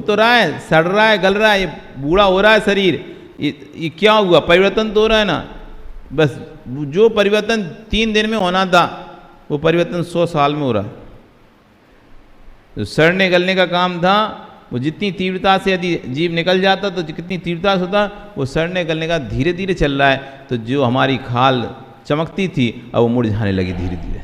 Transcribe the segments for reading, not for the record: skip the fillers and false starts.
तो रहा है, सड़ रहा है, गल रहा है, ये बूढ़ा हो रहा है शरीर, ये क्या हुआ? परिवर्तन तो हो रहा है ना। बस जो परिवर्तन 3 दिन में होना था वो परिवर्तन 100 साल में हो रहा है। जो सड़ने गलने का काम था वो जितनी तीव्रता से यदि जीव निकल जाता तो कितनी तीव्रता से होता, वो सड़ने गलने का धीरे धीरे चल रहा है। तो जो हमारी खाल चमकती थी अब वो मुरझाने लगी धीरे धीरे।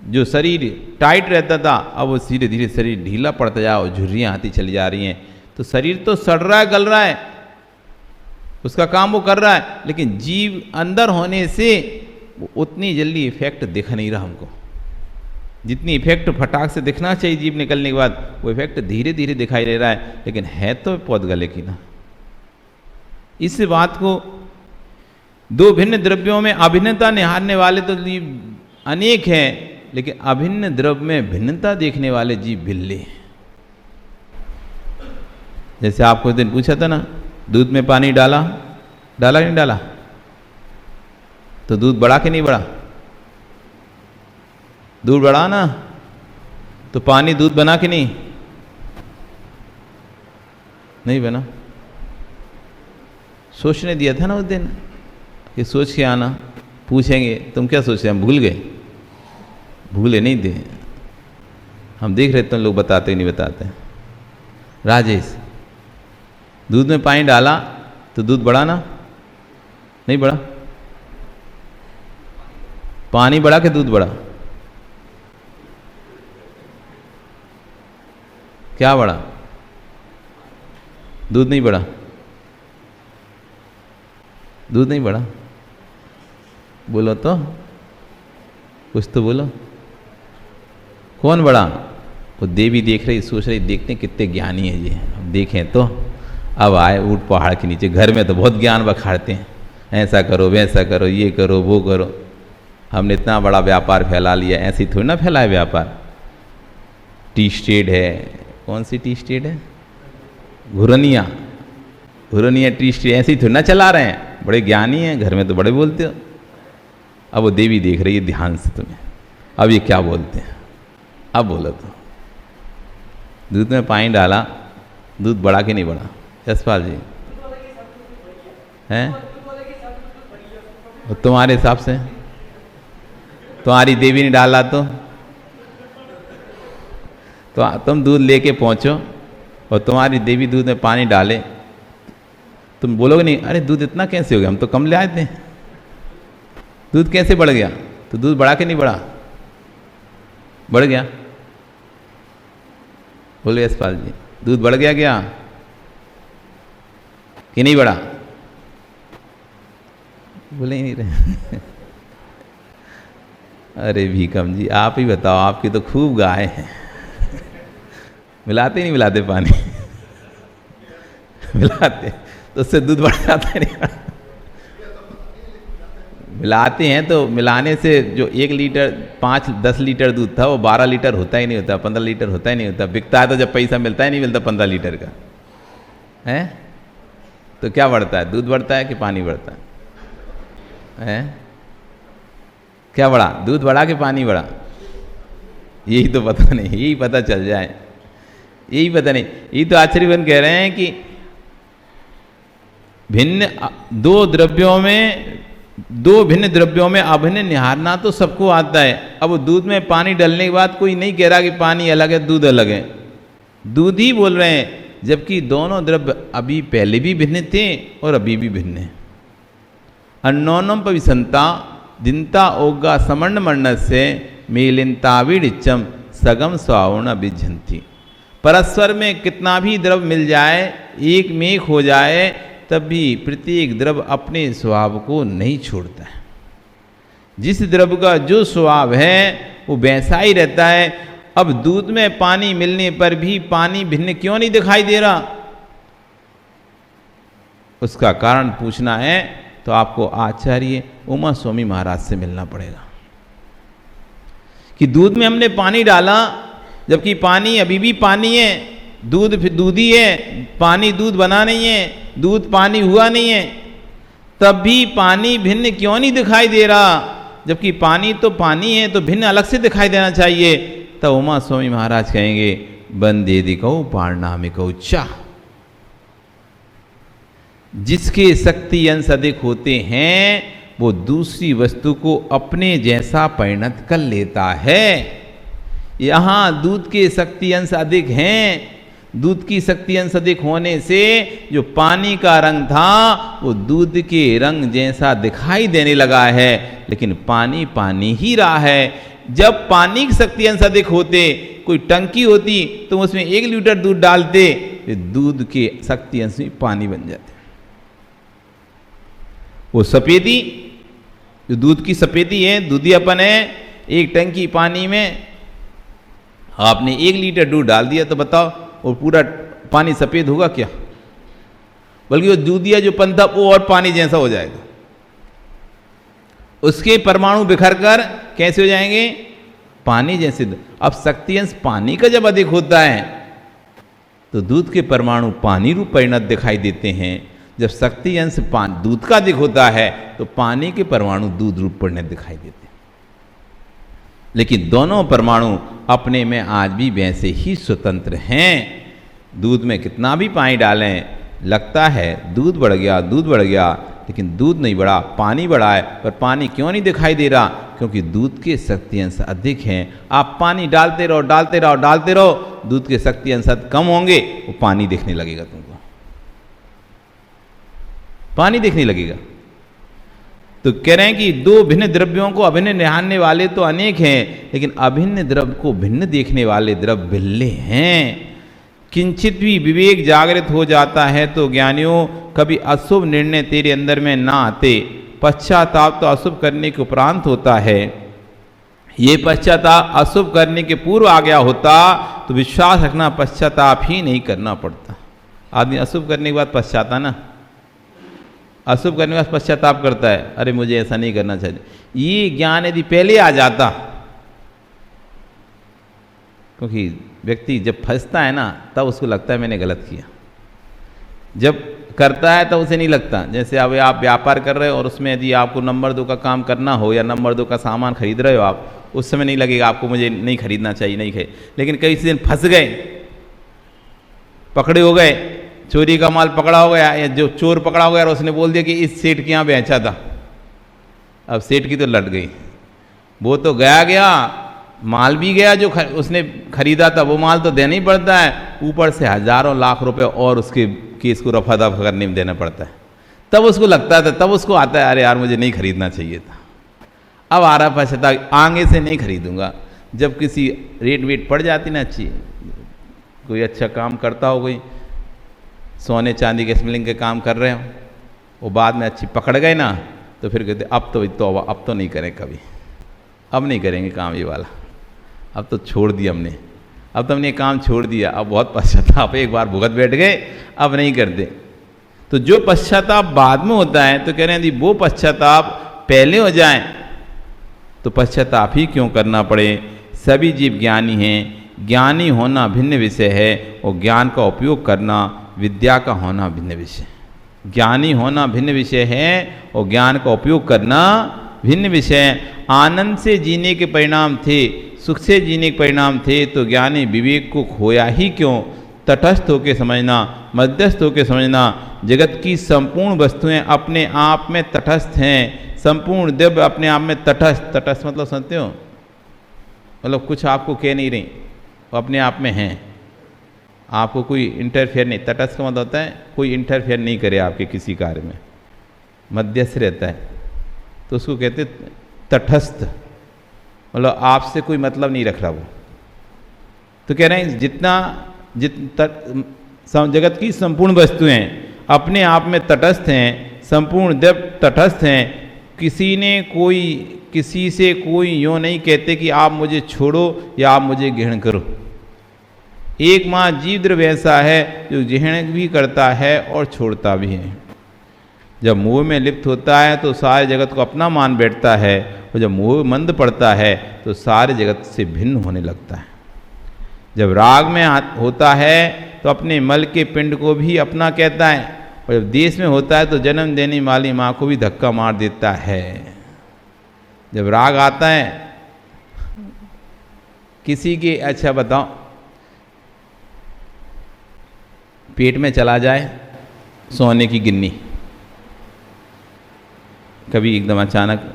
जो शरीर टाइट रहता था अब वो धीरे धीरे शरीर ढीला पड़ता जा और झुर्रियाँ आती चली जा रही हैं। तो शरीर तो सड़ रहा है, गल रहा है, उसका काम वो कर रहा है, लेकिन जीव अंदर होने से उतनी जल्दी इफेक्ट दिख नहीं रहा हमको। जितनी इफेक्ट फटाक से दिखना चाहिए जीव निकलने के बाद, वो इफेक्ट धीरे धीरे दिखाई दे रहा है, लेकिन है तो पौध गले की ना। इस बात को दो भिन्न द्रव्यों में अभिन्नता निहारने वाले तो जीव अनेक हैं, लेकिन अभिन्न द्रव्य में भिन्नता देखने वाले जीव बिल्ले हैं। जैसे आपको उस दिन पूछा था ना, दूध में पानी डाला नहीं डाला, तो दूध बढ़ा कि नहीं बढ़ा? दूध बढ़ा ना, तो पानी दूध बना कि नहीं बना? सोचने दिया था ना उस दिन कि सोच के आना, पूछेंगे तुम क्या सोच रहे? हम भूल गए? भूले नहीं थे हम, देख रहे तुम लोग बताते नहीं बताते। राजेश, दूध में पानी डाला तो दूध बढ़ा ना, नहीं बढ़ा? पानी बढ़ा कि दूध बढ़ा? क्या बढ़ा? दूध नहीं बढ़ा? दूध नहीं बढ़ा? बोलो तो, कुछ तो बोलो। कौन बढ़ा? वो देवी देख रही, सोच रही, देखते हैं कितने ज्ञानी है ये, अब देखें तो। अब आए ऊँट पहाड़ के नीचे, घर में तो बहुत ज्ञान बखाड़ते हैं, ऐसा करो वैसा करो, ये करो वो करो। हमने इतना बड़ा व्यापार फैला लिया, ऐसे ही थोड़ी ना फैलाए व्यापार। टी स्टेट है, कौन सी टी स्टेट है? घुरनिया टी स्टेट, ऐसे ही थोड़ी ना चला रहे हैं। बड़े ज्ञानी हैं, घर में तो बड़े बोलते हो। अब वो देवी देख रही है ध्यान से तुम्हें, अब ये क्या बोलते हैं, अब बोलो तो। दूध में पानी डाला, दूध बढ़ा कि नहीं बढ़ा? यशपाल जी हैं? तुम्हारे हिसाब से तुम्हारी देवी ने डाला तो तुम दूध लेके पहुंचो और तुम्हारी देवी दूध में पानी डाले, तुम बोलोगे नहीं अरे दूध इतना कैसे हो गया, हम तो कम ले आए थे, दूध कैसे बढ़ गया? तो दूध बढ़ा कि नहीं बढ़ा? बढ़ गया। बोलो यशपाल जी, दूध बढ़ गया क्या कि नहीं बढ़ा? बोले ही नहीं रहे। अरे भीकम जी आप ही बताओ, आपकी तो खूब गाय है। मिलाते नहीं मिलाते पानी? मिलाते तो उससे दूध बढ़ जाता है नहीं? मिलाते हैं तो मिलाने से जो 1 लीटर 5-10 लीटर दूध था वो 12 लीटर होता ही नहीं होता, 15 लीटर होता ही नहीं होता। बिकता है तो जब पैसा मिलता ही नहीं मिलता 15 लीटर का है। तो क्या बढ़ता है, दूध बढ़ता है कि पानी बढ़ता है? क्या बढ़ा, दूध बढ़ा कि पानी बढ़ा? यही तो पता नहीं, यही पता चल जाए, यही पता नहीं। यही तो आचार्यगण कह रहे हैं कि दो भिन्न द्रव्यों में अभिन्न निहारना तो सबको आता है। अब दूध में पानी डालने के बाद कोई नहीं कह रहा कि पानी अलग है दूध अलग है, दूध ही बोल रहे हैं, जबकि दोनों द्रव्य अभी पहले भी भिन्न थे और अभी भी भिन्न है। अन्नोनम पविसंता दिनता ओगा समर्ण मर्ण से मेलिनताविडिचम सगम स्वावर्ण विझंती। परस्पर में कितना भी द्रव्य मिल जाए, एक में एक हो जाए, तब भी प्रत्येक द्रव्य अपने स्वभाव को नहीं छोड़ता है। जिस द्रव्य का जो स्वभाव है वो वैसा ही रहता है। अब दूध में पानी मिलने पर भी पानी भिन्न क्यों नहीं दिखाई दे रहा, उसका कारण पूछना है तो आपको आचार्य उमा स्वामी महाराज से मिलना पड़ेगा कि दूध में हमने पानी डाला, जबकि पानी अभी भी पानी है, दूध फिर दूध ही है, पानी दूध बना नहीं है, दूध पानी हुआ नहीं है, तब भी पानी भिन्न क्यों नहीं दिखाई दे रहा, जबकि पानी तो पानी है, तो भिन्न अलग से दिखाई देना चाहिए। तब उमा स्वामी महाराज कहेंगे बंदेदिकौ पारणामिकौ च। जिसके शक्ति अंश अधिक होते हैं वो दूसरी वस्तु को अपने जैसा परिणत कर लेता है। यहाँ दूध के शक्ति अंश अधिक हैं, दूध की शक्ति अंश अधिक होने से जो पानी का रंग था वो दूध के रंग जैसा दिखाई देने लगा है, लेकिन पानी पानी ही रहा है। जब पानी की शक्ति अंश अधिक होते, कोई टंकी होती तो उसमें 1 लीटर दूध डालते, दूध के शक्ति अंश में पानी बन जाते। वो सफेदी, जो दूध की सफेदी है, दूधियापन है, एक टंकी पानी में आपने 1 लीटर दूध डाल दिया तो बताओ वो पूरा पानी सफेद होगा क्या? बल्कि वो दूधिया जो पन था वो और पानी जैसा हो जाएगा। उसके परमाणु बिखर कर कैसे हो जाएंगे? पानी जैसे। अब शक्ति अंश पानी का जब अधिक होता है तो दूध के परमाणु पानी रूप परिणत दिखाई देते हैं। जब शक्ति अंश दूध का अधिक होता है तो पानी के परमाणु दूध रूप परिणत दिखाई देते हैं। लेकिन दोनों परमाणु अपने में आज भी वैसे ही स्वतंत्र हैं। दूध में कितना भी पानी डालें, लगता है दूध बढ़ गया, दूध बढ़ गया, लेकिन दूध नहीं बढ़ा, पानी बढ़ा है। पर पानी क्यों नहीं दिखाई दे रहा? क्योंकि दूध के शक्ति अंश अधिक हैं। आप पानी डालते रहो, डालते रहो, डालते रहो, दूध के शक्ति अंश कम होंगे, वो पानी दिखने लगेगा तुमको, पानी दिखने लगेगा। तो कह रहे हैं कि दो भिन्न द्रव्यों को अभिन्न निहारने वाले तो अनेक हैं, लेकिन अभिन्न द्रव्य को भिन्न देखने वाले द्रव्य बिल्ले हैं। किंचित भी विवेक जागृत हो जाता है तो ज्ञानियों कभी अशुभ निर्णय तेरे अंदर में ना आते। पश्चाताप तो अशुभ करने के उपरांत होता है। ये पश्चाताप अशुभ करने के पूर्व आ गया होता तो विश्वास रखना पश्चाताप ही नहीं करना पड़ता। आदमी अशुभ करने के बाद पश्चाता ना, अशुभ करने के बाद पश्चाताप करता है, अरे मुझे ऐसा नहीं करना चाहिए। ये ज्ञान यदि पहले आ जाता, क्योंकि व्यक्ति जब फंसता है ना तब उसको लगता है मैंने गलत किया, जब करता है तो उसे नहीं लगता। जैसे अब आप व्यापार कर रहे हो और उसमें यदि आपको नंबर 2 का काम करना हो या नंबर 2 का सामान खरीद रहे हो आप, उस समय नहीं लगेगा आपको मुझे नहीं खरीदना चाहिए, नहीं खरीद। लेकिन कई दिन फंस गए, पकड़े हो गए, चोरी का माल पकड़ा हो गया या जो चोर पकड़ा हो गया और उसने बोल दिया कि इस सेठ के यहाँ बेचा था, अब सेठ की तो लट गई। वो तो गया माल भी गया, जो उसने खरीदा था वो माल तो देना ही पड़ता है, ऊपर से हजारों लाख रुपए और उसके केस को रफा दफा करने में देना पड़ता है। तब उसको लगता था, तब उसको आता है अरे यार मुझे नहीं खरीदना चाहिए था। अब आ रहा पछता, आगे से नहीं खरीदूंगा। जब किसी रेट वेट पड़ जाती ना अच्छी, कोई अच्छा काम करता हो, कोई सोने चांदी के स्मगलिंग के काम कर रहे हो, वो बाद में अच्छी पकड़ गए ना तो फिर कहते अब तो नहीं करें कभी, अब नहीं करेंगे काम ये वाला, अब तो छोड़ दिया हमने, अब तो हमने काम छोड़ दिया, अब बहुत पश्चाताप, एक बार भुगत बैठ गए, अब नहीं करते। तो जो पश्चाताप बाद में होता है तो कह रहे हैं यदि वो पश्चाताप पहले हो जाए तो पश्चाताप ही क्यों करना पड़े। सभी जीव ज्ञानी हैं, ज्ञानी होना भिन्न विषय है और ज्ञान का उपयोग करना विद्या का होना भिन्न विषय। ज्ञानी होना भिन्न विषय है और ज्ञान का उपयोग करना भिन्न विषय। आनंद से जीने के परिणाम थे, सुख से जीने के परिणाम थे, तो ज्ञानी विवेक को खोया ही क्यों। तटस्थ होकर समझना, मध्यस्थ होकर समझना। जगत की संपूर्ण वस्तुएं अपने आप में तटस्थ हैं, संपूर्ण द्रव्य अपने आप में तटस्थ। तटस्थ मतलब समझते हो, मतलब कुछ आपको कह नहीं रही, वो अपने आप में हैं, आपको कोई इंटरफेयर नहीं। तटस्थ का मतलब होता है कोई इंटरफेयर नहीं करे आपके किसी कार्य में, मध्यस्थ रहता है, तो उसको कहते तटस्थ, मतलब आपसे कोई मतलब नहीं रख रहा वो। तो कह रहे हैं जगत की संपूर्ण वस्तुएं अपने आप में तटस्थ हैं, संपूर्ण द्रव्य तटस्थ हैं। किसी से कोई यूँ नहीं कहते कि आप मुझे छोड़ो या आप मुझे ग्रहण करो। एक माँ जीव द्रव्य ऐसा है जो ग्रहण भी करता है और छोड़ता भी है। जब मोह में लिप्त होता है तो सारे जगत को अपना मान बैठता है, और जब मोह मंद पड़ता है तो सारे जगत से भिन्न होने लगता है। जब राग में होता है तो अपने मल के पिंड को भी अपना कहता है, और जब देश में होता है तो जन्म देने वाली माँ को भी धक्का मार देता है। जब राग आता है किसी के, अच्छा बताओ, पेट में चला जाए सोने की गिन्नी, कभी एकदम अचानक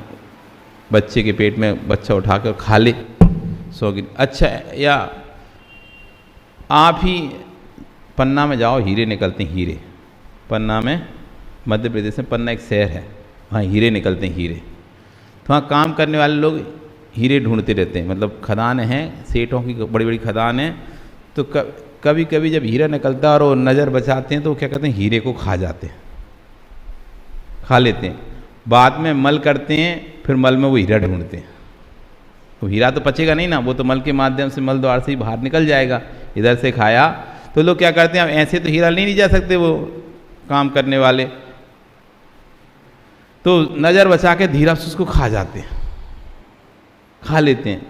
बच्चे के पेट में बच्चा उठाकर खा ले 100 गिन्नी। अच्छा, या आप ही पन्ना में जाओ, हीरे निकलते हैं, हीरे। पन्ना में, मध्य प्रदेश में पन्ना एक शहर है, वहाँ हीरे निकलते हैं, हीरे। तो वहाँ काम करने वाले लोग हीरे ढूंढते रहते हैं, मतलब खदान हैं, सेठों की बड़ी बड़ी खदान है। तो कभी कभी जब हीरा निकलता है और वो नज़र बचाते हैं तो वो क्या करते हैं, हीरे को खा जाते हैं, खा लेते हैं। बाद में मल करते हैं, फिर मल में वो हीरा ढूंढते हैं। तो हीरा तो पचेगा नहीं ना, वो तो मल के माध्यम से, मल द्वार से ही बाहर निकल जाएगा। इधर से खाया तो लोग क्या करते हैं, अब ऐसे तो हीरा नहीं जा सकते वो काम करने वाले, तो नज़र बचा के धीरे से उसको खा जाते हैं, खा लेते हैं।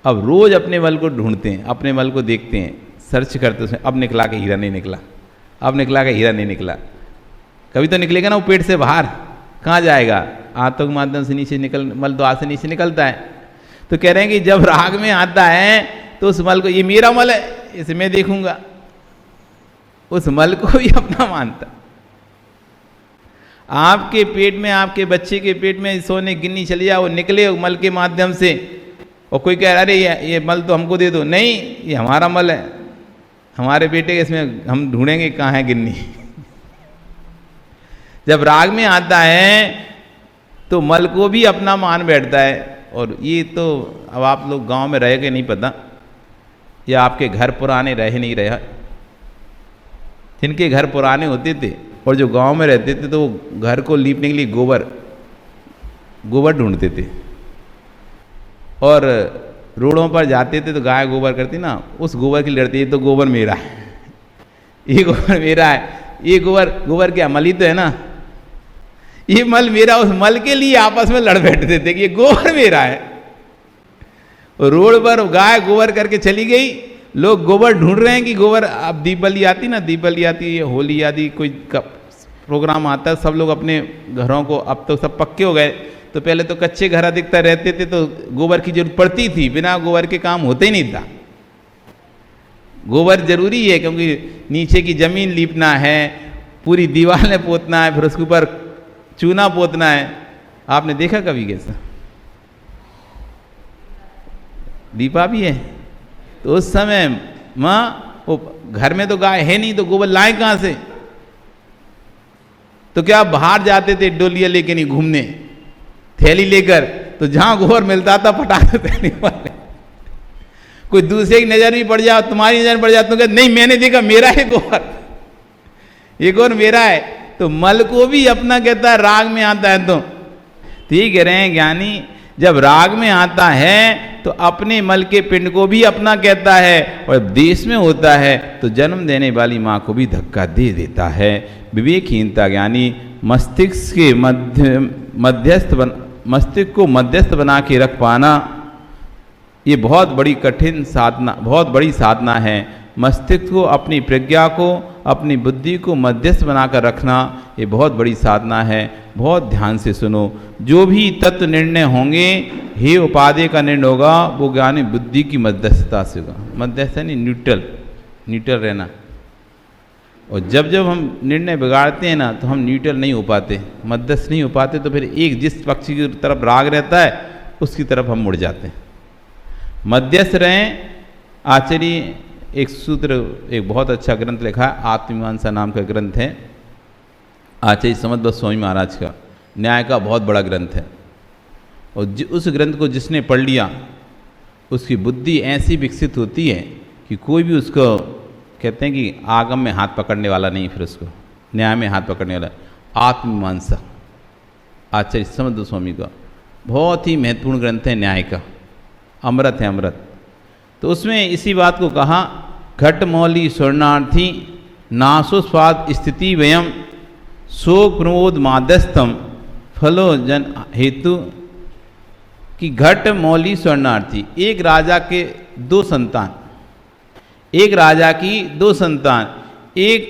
अब रोज़ अपने मल को ढूंढते हैं, अपने मल को देखते हैं, सर्च करते उसमें, अब निकला के हीरा नहीं निकला, अब निकला के हीरा नहीं निकला। कभी तो निकलेगा ना वो पेट से बाहर, कहाँ जाएगा, आंतों के माध्यम से नीचे निकल, मल द्वार से नीचे निकलता है। तो कह रहे हैं कि जब राग में आता है तो उस मल को, ये मेरा मल है, इसे मैं देखूंगा, उस मल को भी अपना मानता। आपके पेट में, आपके बच्चे के पेट में सोने गिन्नी चली जाए, वो निकले मल के माध्यम से, और कोई कह रहा अरे ये मल तो हमको दे दो, नहीं ये हमारा मल है, हमारे बेटे के, इसमें हम ढूंढेंगे कहाँ है गिन्नी। जब राग में आता है तो मल को भी अपना मान बैठता है। और ये तो अब आप लोग गांव में रह के नहीं पता, या आपके घर पुराने रहे नहीं रहे, जिनके घर पुराने होते थे और जो गांव में रहते थे तो वो घर को लीपने के लिए गोबर ढूंढते थे, और रोडों पर जाते थे तो गाय गोबर करती ना, उस गोबर की लड़ती, ये तो गोबर मेरा है, ये गोबर मेरा है, ये गोबर क्या मल ही तो है ना, ये मल मेरा। उस मल के लिए आपस में लड़ बैठते थे कि ये गोबर मेरा है। रोड पर गाय गोबर करके चली गई, लोग गोबर ढूंढ रहे हैं कि गोबर, अब दीपावली आती ना, दीपावली आती है, होली आदि कोई प्रोग्राम आता है, सब लोग अपने घरों को, अब तो सब पक्के हो गए, तो पहले तो कच्चे घर अधिकतर रहते थे तो गोबर की जरूरत पड़ती थी, बिना गोबर के काम होते ही नहीं था। गोबर जरूरी है क्योंकि नीचे की जमीन लीपना है, पूरी दीवारें पोतना है, फिर उसके ऊपर चूना पोतना है। आपने देखा कभी कैसा दीपा भी है? तो उस समय माँ, वो घर में तो गाय है नहीं तो गोबर लाए कहाँ से? तो क्या बाहर जाते थे डोलिया लेके नहीं घूमने, थैली लेकर, तो जहां गोबर मिलता था फटाक थैली वाले। कोई दूसरे की नजर भी पड़ जाए, तुम्हारी नजर पड़ जाए, तो कहते नहीं मैंने देखा, मेरा है गोबर, ये गोबर मेरा है। तो मल को भी अपना कहता है, राग में आता है तो ठीक कह रहे हैं ज्ञानी, जब राग में आता है तो अपने मल के पिंड को भी अपना कहता है, और देश में होता है तो जन्म देने वाली माँ को भी धक्का दे देता है। विवेकहीनता ज्ञानी मस्तिष्क के मस्तिष्क को मध्यस्थ बना के रख पाना, ये बहुत बड़ी कठिन साधना, बहुत बड़ी साधना है। मस्तिष्क को, अपनी प्रज्ञा को, अपनी बुद्धि को मध्यस्थ बनाकर रखना, ये बहुत बड़ी साधना है। बहुत ध्यान से सुनो, जो भी तत्व निर्णय होंगे, हे उपादेय का निर्णय होगा, वो ज्ञानी बुद्धि की मध्यस्थता से होगा। मध्यस्थ नहीं, न्यूट्रल रहना। और जब जब हम निर्णय बिगाड़ते हैं ना, तो हम न्यूट्रल नहीं हो पाते, मध्यस्थ नहीं हो पाते, तो फिर एक जिस पक्ष की तरफ राग रहता है उसकी तरफ हम मुड़ जाते हैं। मध्यस्थ रहें। आचार्य एक सूत्र, एक बहुत अच्छा ग्रंथ लिखा है, आत्ममीमांसा नाम का ग्रंथ है, आचार्य समद्भक्त स्वामी महाराज का, न्याय का बहुत बड़ा ग्रंथ है। और उस ग्रंथ को जिसने पढ़ लिया, उसकी बुद्धि ऐसी विकसित होती है कि कोई भी उसको, कहते हैं कि आगम में हाथ पकड़ने वाला नहीं, फिर उसको न्याय में हाथ पकड़ने वाला। आत्ममीमांसा आचार्य समद्भक्त स्वामी का बहुत ही महत्वपूर्ण ग्रंथ है, न्याय का, अमृत है, अमृत। तो उसमें इसी बात को कहा, घट मौली स्वर्णार्थी नासो स्वाद स्थिति वयम शोक प्रमोद माध्यस्थम फलो जन हेतु, कि घट मौली स्वर्णार्थी, एक राजा के दो संतान, एक राजा की दो संतान, एक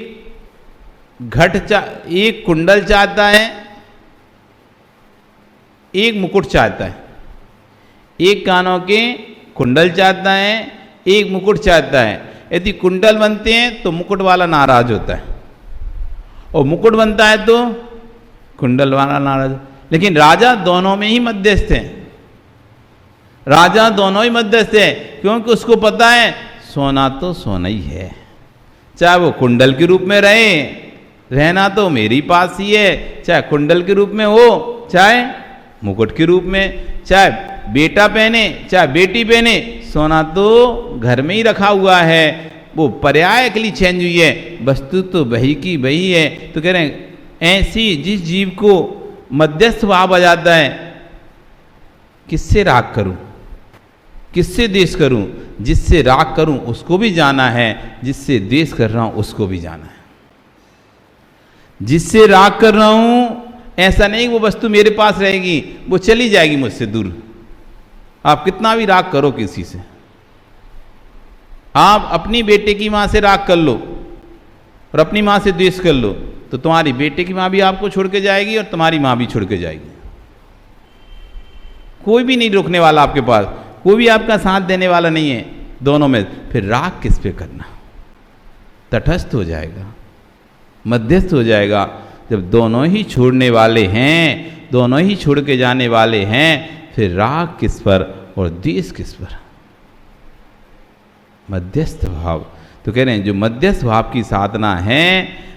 एक कुंडल चाहता है, एक मुकुट चाहता है। एक कानों के कुंडल चाहता है, एक मुकुट चाहता है, यदि कुंडल बनते हैं तो मुकुट वाला नाराज होता है, और मुकुट बनता है तो कुंडल वाला नाराज। लेकिन राजा दोनों में ही मध्यस्थ है, राजा दोनों ही मध्यस्थ है, क्योंकि उसको पता है सोना तो सोना ही है, चाहे वो कुंडल के रूप में रहे, रहना तो मेरी पास ही है, चाहे कुंडल के रूप में हो चाहे मुकुट के रूप में, चाहे बेटा पहने चाहे बेटी पहने, सोना तो घर में ही रखा हुआ है, वो पर्याय के लिए चेंज हुई है, वस्तु तो वही की वही है। तो कह रहे हैं ऐसी जिस जीव को मध्यस्थ भाव आ जाता है, किससे राग करूं, किससे द्वेष करूं, जिससे राग करूं उसको भी जाना है, जिससे द्वेष कर रहा हूं उसको भी जाना है। जिससे राग कर रहा हूं ऐसा नहीं वो वस्तु मेरे पास रहेगी, वो चली जाएगी मुझसे दूर। आप कितना भी राग करो किसी से, आप अपनी बेटे की मां से राग कर लो और अपनी मां से द्वेष कर लो, तो तुम्हारी बेटे की मां भी आपको छोड़ के जाएगी और तुम्हारी मां भी छोड़ के जाएगी। कोई भी नहीं रुकने वाला आपके पास, कोई भी आपका साथ देने वाला नहीं है दोनों में। फिर राग किस पे करना, तटस्थ हो जाएगा, मध्यस्थ हो जाएगा। जब दोनों ही छोड़ने वाले हैं, दोनों ही छोड़ के जाने वाले हैं, फिर राग किस पर और द्वेष किस पर, मध्यस्थ भाव। तो कह रहे हैं जो मध्यस्थ भाव की साधना है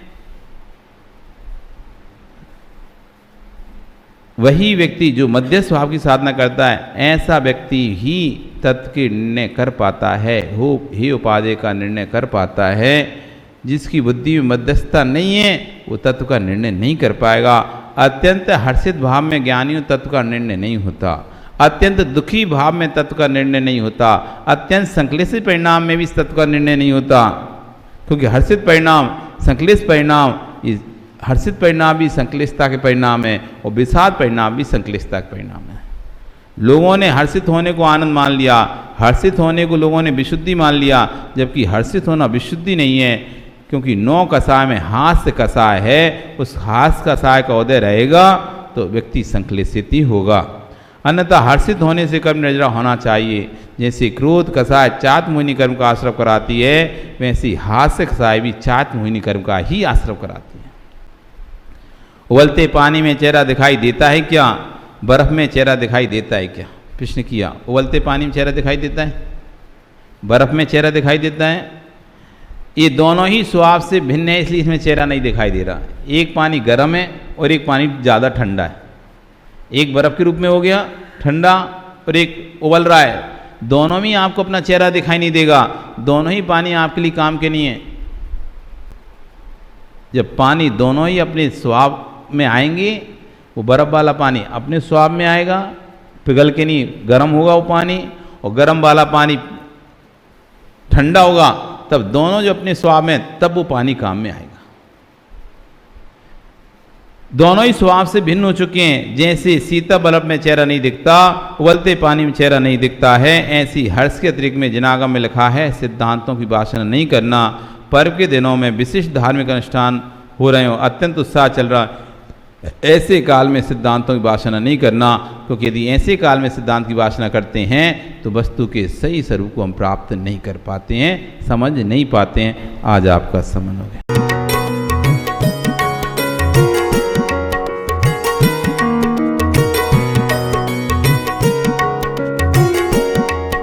वही व्यक्ति जो मध्यस्थ भाव की साधना करता है, ऐसा व्यक्ति ही तत्व के निर्णय कर पाता है, हो ही उपादेय का निर्णय कर पाता है। जिसकी बुद्धि में मध्यस्थता नहीं है वो तत्व का निर्णय नहीं कर पाएगा। अत्यंत हर्षित भाव में ज्ञानियों तत्व का निर्णय नहीं होता, अत्यंत दुखी भाव में तत्व का निर्णय नहीं होता, अत्यंत संक्लेशित परिणाम में भी इस तत्व का निर्णय नहीं होता। क्योंकि हर्षित परिणाम, संक्लेश परिणाम, हर्षित परिणाम भी संक्लिष्टता के परिणाम है और विषाद परिणाम भी संक्लिष्टता के परिणाम है। लोगों ने हर्षित होने को आनंद मान लिया, हर्षित होने को लोगों ने विशुद्धि मान लिया, जबकि हर्षित होना विशुद्धि नहीं है। क्योंकि 9 कषाय में हास्य कषाय है, उस हास्य कषाय का उदय रहेगा तो व्यक्ति संक्लेशित ही होगा। अन्यथा हर्षित होने से कर्म निर्जरा होना चाहिए। जैसे क्रोध कषाय चात मोहिनी कर्म का आश्रव कराती है, वैसे हास्य कषाय भी चात मोहिनी कर्म का ही आश्रव कराती है। उबलते पानी में चेहरा दिखाई देता है क्या, बर्फ में चेहरा दिखाई देता है क्या? प्रश्न किया। उबलते पानी में चेहरा दिखाई देता है, बर्फ में चेहरा दिखाई देता है। ये दोनों ही स्वभाव से भिन्न है, इसलिए इसमें चेहरा नहीं दिखाई दे रहा। एक पानी गर्म है और एक पानी ज़्यादा ठंडा है, एक बर्फ के रूप में हो गया ठंडा और एक उबल रहा है। दोनों में आपको अपना चेहरा दिखाई नहीं देगा, दोनों ही पानी आपके लिए काम के नहीं है। जब पानी दोनों ही अपने स्वभाव में आएंगे, वो बर्फ वाला पानी अपने स्वभाव में आएगा, पिघल के नहीं, गर्म होगा वो पानी, और गर्म वाला पानी ठंडा होगा, तब दोनों जो अपने स्वभाव में, तब वो पानी काम में आएगा। दोनों ही स्वभाव से भिन्न हो चुके हैं। जैसे शीतल बर्फ में चेहरा नहीं दिखता, उबलते पानी में चेहरा नहीं दिखता है, ऐसी हर्ष के अतिरिक्त में जिनागम में लिखा है सिद्धांतों की वासना नहीं करना। पर्व के दिनों में विशिष्ट धार्मिक अनुष्ठान हो रहे हो, अत्यंत उत्साह चल रहा है, ऐसे काल में सिद्धांतों की वासना नहीं करना। क्योंकि यदि ऐसे काल में सिद्धांत की वासना करते हैं तो वस्तु के सही स्वरूप को हम प्राप्त नहीं कर पाते हैं, समझ नहीं पाते हैं। आज आपका समझ हो गया।